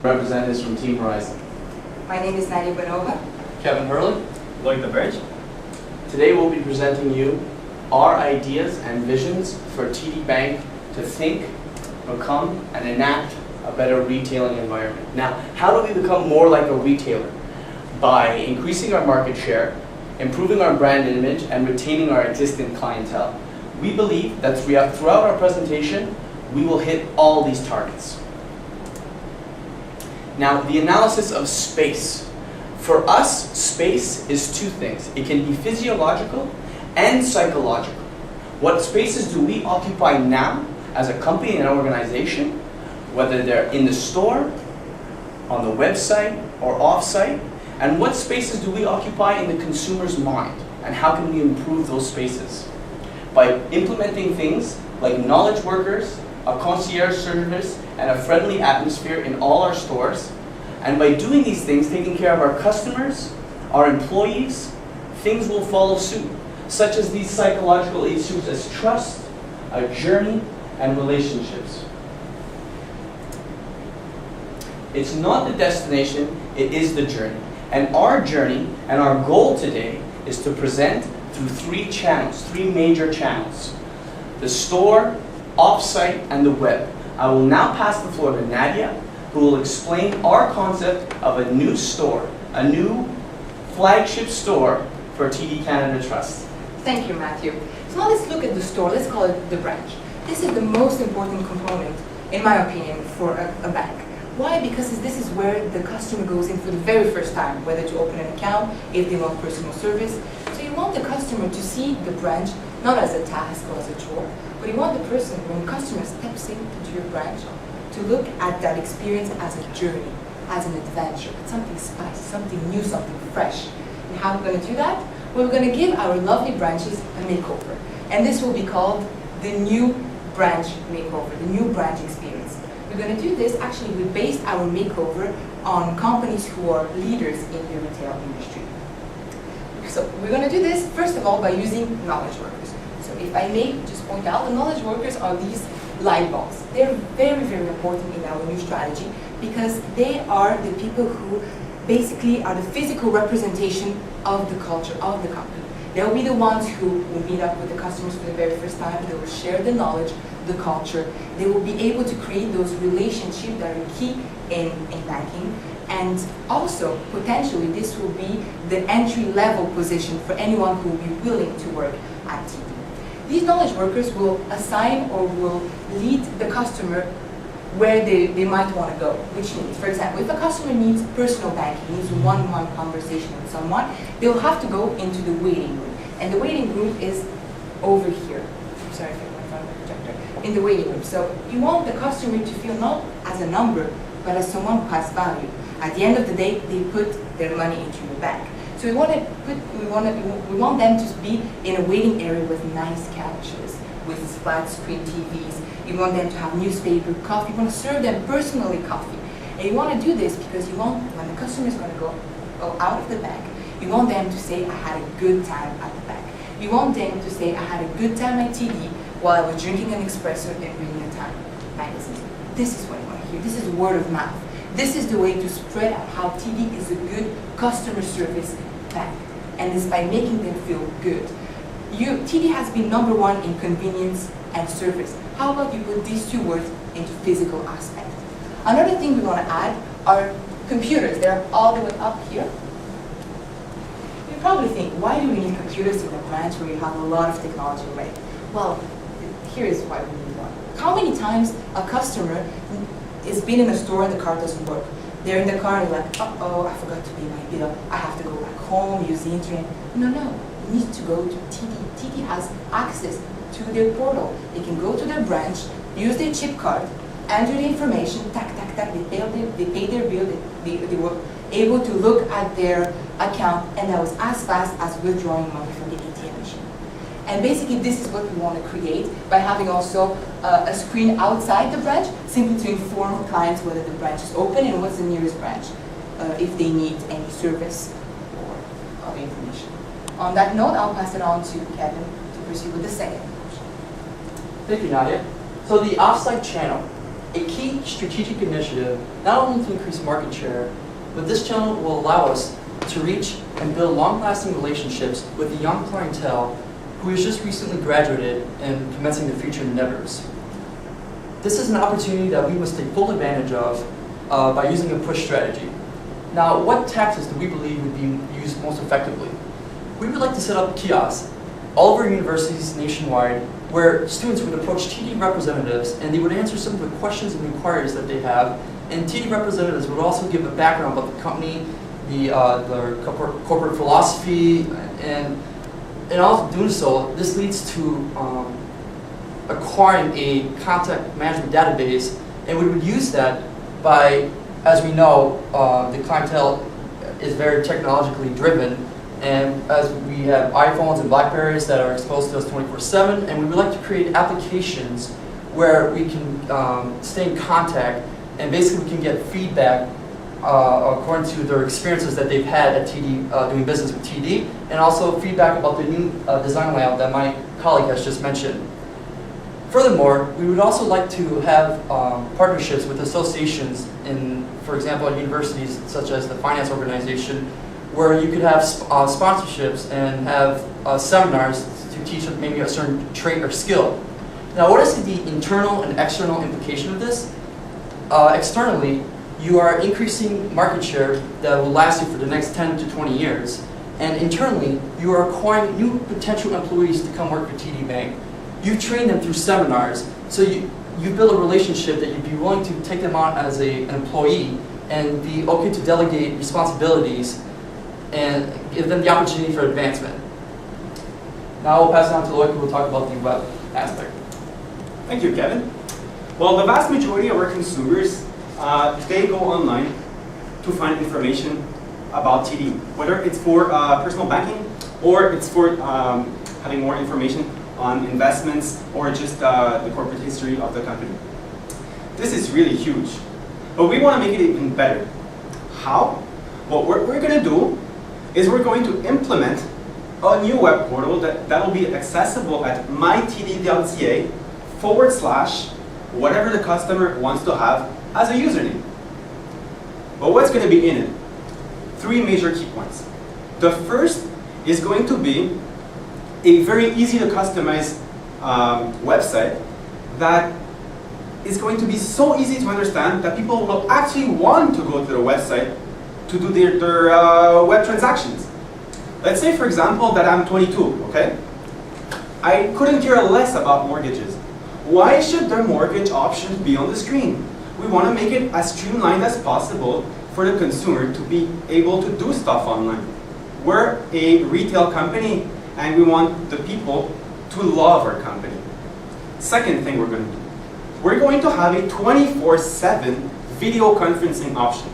Representatives from Team Horizon. My name is Nadia Bonova. Kevin Hurley. Lloyd the Bridge. Today we'll be presenting you our ideas and visions for TD Bank to think, become, and enact a better retailing environment. Now, how do we become more like a retailer? By increasing our market share, improving our brand image, and retaining our existing clientele. We believe that throughout our presentation, we will hit all these targets. Now, the analysis of space. For us, space is two things. It can be physiological and psychological. What spaces do we occupy now as a company and organization, whether they're in the store, on the website, or off-site, and what spaces do we occupy in the consumer's mind, and how can we improve those spaces? By implementing things like knowledge workers, a concierge service, and a friendly atmosphere in all our stores. And by doing these things, taking care of our customers, our employees, things will follow suit, such as these psychological issues as trust, a journey, and relationships. It's not the destination, it is the journey. And our journey and our goal today is to present through three major channels: the store, off-site, and the web. I will now pass the floor to Nadia, who will explain our concept of a new store, a new flagship store for TD Canada Trust. Thank you, Matthew. So now let's look at the store. Let's call it the branch. This is the most important component, in my opinion, for a bank. Why? Because this is where the customer goes in for the very first time, whether to open an account, if they want personal service. So you want the customer to see the branch not as a task or as a chore, but you want the person, when the customer steps into your branch, to look at that experience as a journey, as an adventure, something spicy, something new, something fresh. And how we're going to do that? Well, we're going to give our lovely branches a makeover. And this will be called the new branch makeover, the new branch experience. We're going to do this, actually we based our makeover on companies who are leaders in the retail industry. So we're going to do this, first of all, by using knowledge workers. So if I may just point out, the knowledge workers are these light bulbs. They're very, very important in our new strategy because they are the people who basically are the physical representation of the culture of the company. They'll be the ones who will meet up with the customers for the very first time. They will share the knowledge, the culture. They will be able to create those relationships that are key in banking. And also, potentially, this will be the entry-level position for anyone who will be willing to work at TD. These knowledge workers will assign or will lead the customer where they might want to go, which means, for example, if a customer needs personal banking, needs a one-on-one conversation with someone, they'll have to go into the waiting room. And the waiting room is over here. I'm sorry if I went from the projector. In the waiting room. So you want the customer to feel not as a number, but as someone who has value. At the end of the day, they put their money into your bank. So we want them to be in a waiting area with nice couches, with flat screen TVs. You want them to have newspaper, coffee. You want to serve them personally coffee. And you want to do this because you want, when the customer is going to go out of the bank, you want them to say, I had a good time at the bank. You want them to say, I had a good time at TD while I was drinking an espresso and reading a Time magazine. This is what you want to hear. This is word of mouth. This is the way to spread out how TD is a good customer service bank. And it's by making them feel good. TD has been #1 in convenience and service. How about you put these two words into physical aspect? Another thing we want to add are computers. They're all the way up here. You probably think, why do we need computers in a branch where you have a lot of technology already? Well, here is why we need one. How many times a customer has been in a store and the card doesn't work? They're in the car and they're like, uh-oh, I forgot to pay my bill. I have to go back home, use the internet. No. You need to go to TD. TD has access to their portal. They can go to their branch, use their chip card, enter the information, tack, they pay their bill, they were able to look at their account, and that was as fast as withdrawing money from the ATM machine. And basically this is what we want to create by having also a screen outside the branch, simply to inform clients whether the branch is open and what's the nearest branch, if they need any service or other information. On that note, I'll pass it on to Kevin to proceed with the second. Thank you, Nadia. So the offsite channel a key strategic initiative, not only to increase market share, but this channel will allow us to reach and build long-lasting relationships with the young clientele who has just recently graduated and commencing their future endeavors. This is an opportunity that we must take full advantage of by using a push strategy. Now, what tactics do we believe would be used most effectively? We would like to set up kiosks all over universities nationwide where students would approach TD representatives and they would answer some of the questions and inquiries that they have. And TD representatives would also give a background about the company, their corporate philosophy, and also doing so, this leads to acquiring a contact management database, and we would use that by, as we know, the clientele is very technologically driven, and as we have iPhones and Blackberries that are exposed to us 24/7, and we would like to create applications where we can stay in contact, and basically we can get feedback according to their experiences that they've had at TD, doing business with TD, and also feedback about the new design layout that my colleague has just mentioned. Furthermore, we would also like to have partnerships with associations in, for example, at universities such as the finance organization, where you could have sponsorships and have seminars to teach maybe a certain trait or skill. Now, what is the internal and external implication of this? Externally, you are increasing market share that will last you for the next 10 to 20 years. And internally, you are acquiring new potential employees to come work for TD Bank. You train them through seminars, so you build a relationship that you'd be willing to take them on as an employee and be okay to delegate responsibilities and give them the opportunity for advancement. Now we'll pass it on to Lloyd, who will talk about the web aspect. Thank you, Kevin. Well, the vast majority of our consumers, they go online to find information about TD, whether it's for personal banking or it's for having more information on investments or just the corporate history of the company. This is really huge, but we want to make it even better. How? What we're going to do is we're going to implement a new web portal that will be accessible at mytd.ca / whatever the customer wants to have as a username. But what's going to be in it? 3 major key points. The first is going to be a very easy to customize website that is going to be so easy to understand that people will actually want to go to the website to do their web transactions. Let's say, for example, that I'm 22, okay? I couldn't care less about mortgages. Why should the mortgage options be on the screen? We want to make it as streamlined as possible for the consumer to be able to do stuff online. We're a retail company, and we want the people to love our company. Second thing we're going to do, we're going to have a 24/7 video conferencing option.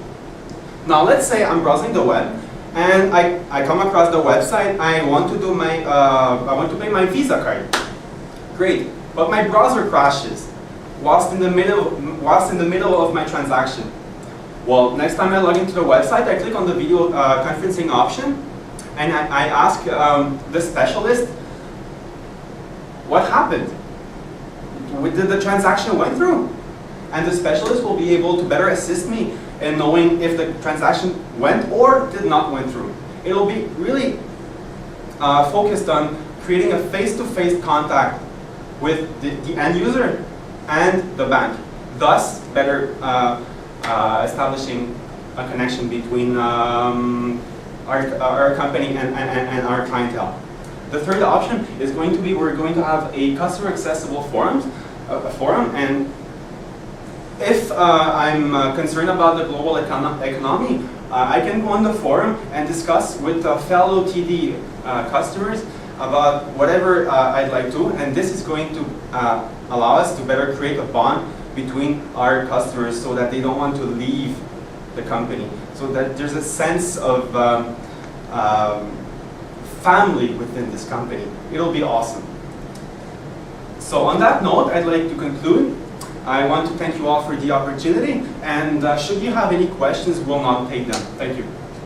Now let's say I'm browsing the web, and I come across the website. I want to do my, I want to pay my Visa card. Great, but my browser crashes whilst in the middle of my transaction. Well, next time I log into the website, I click on the video conferencing option, and I ask the specialist, what happened? Did the transaction went through? And the specialist will be able to better assist me in knowing if the transaction went or did not went through. It'll be really focused on creating a face-to-face contact with the end user and the bank, thus better establishing a connection between our company and our clientele. The third option is going to be, we're going to have a customer accessible forum, and if I'm concerned about the global economy, I can go on the forum and discuss with fellow TD customers about whatever I'd like to, and this is going to allow us to better create a bond between our customers so that they don't want to leave the company, so that there's a sense of family within this company. It'll be awesome. So on that note, I'd like to conclude. I want to thank you all for the opportunity, and should you have any questions, we'll not take them. Thank you.